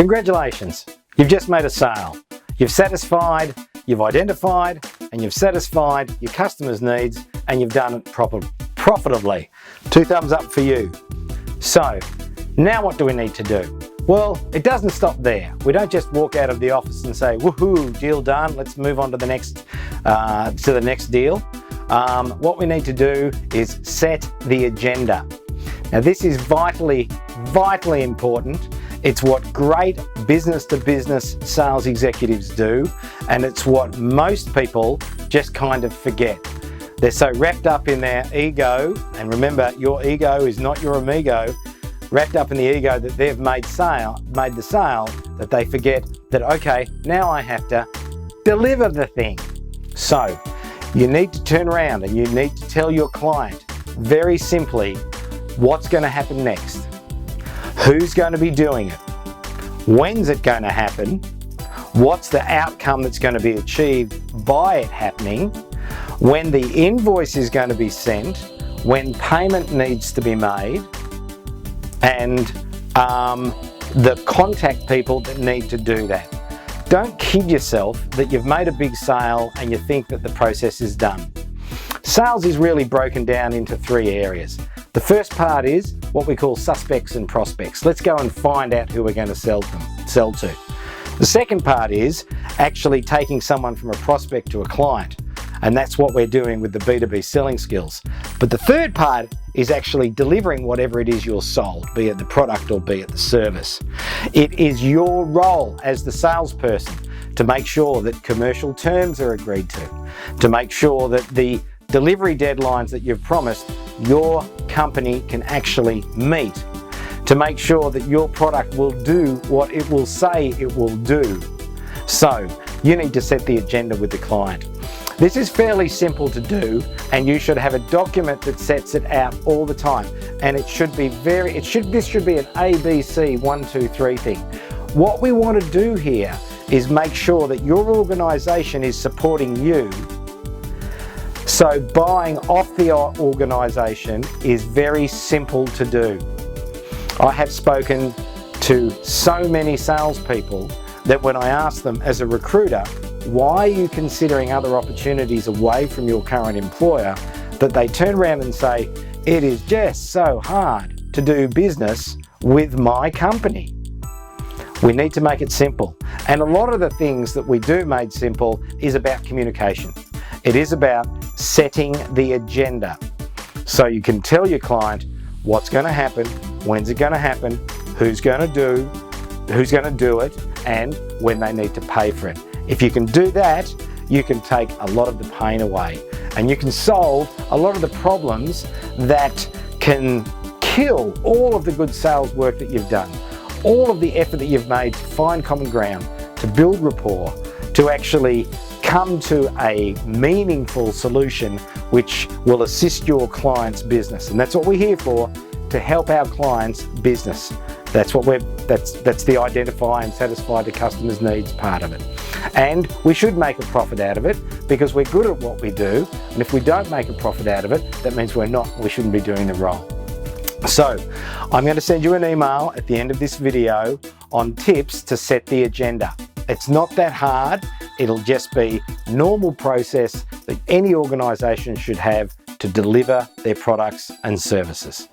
Congratulations, you've just made a sale. You've satisfied, you've identified, and you've satisfied your customers' needs, and you've done it profitably. 2 thumbs up for you. So, now what do we need to do? Well, it doesn't stop there. We don't just walk out of the office and say, woohoo, deal done, let's move on to the next deal. What we need to do is set the agenda. Now, this is vitally important. It's what great business-to-business sales executives do, and it's what most people just kind of forget. They're so wrapped up in their ego, and remember, your ego is not your amigo, wrapped up in the ego that they've made the sale, that they forget that, okay, now I have to deliver the thing. So, you need to turn around and you need to tell your client very simply what's going to happen next. Who's going to be doing it? When's it going to happen? What's the outcome that's going to be achieved by it happening? When the invoice is going to be sent? When payment needs to be made? And the contact people that need to do that. Don't kid yourself that you've made a big sale and you think that the process is done. Sales is really broken down into 3 areas. The first part is what we call suspects and prospects. Let's go and find out who we're going to sell to. The second part is actually taking someone from a prospect to a client, and that's what we're doing with the B2B Selling Skills. But the third part is actually delivering whatever it is you're sold, be it the product or be it the service. It is your role as the salesperson to make sure that commercial terms are agreed to make sure that the delivery deadlines that you've promised your company can actually meet, to make sure that your product will do what it will say it will do. So, you need to set the agenda with the client. This is fairly simple to do, and you should have a document that sets it out all the time. And it should be this should be an ABC 1, 2, 3 thing. What we want to do here is make sure that your organization is supporting you. So buying off the organization is very simple to do. I have spoken to so many salespeople that when I ask them as a recruiter, why are you considering other opportunities away from your current employer, that they turn around and say, it is just so hard to do business with my company. We need to make it simple. And a lot of the things that we do made simple is about communication. It is about setting the agenda. So you can tell your client what's going to happen, when's it going to happen, who's going to do it, and when they need to pay for it. If you can do that, you can take a lot of the pain away, and you can solve a lot of the problems that can kill all of the good sales work that you've done, all of the effort that you've made to find common ground, to build rapport, to actually come to a meaningful solution which will assist your client's business. And that's what we're here for, to help our clients' business. That's the identify and satisfy the customer's needs part of it. And we should make a profit out of it because we're good at what we do. And if we don't make a profit out of it, that means we shouldn't be doing the role. So I'm going to send you an email at the end of this video on tips to set the agenda. It's not that hard. It'll just be normal process that any organisation should have to deliver their products and services.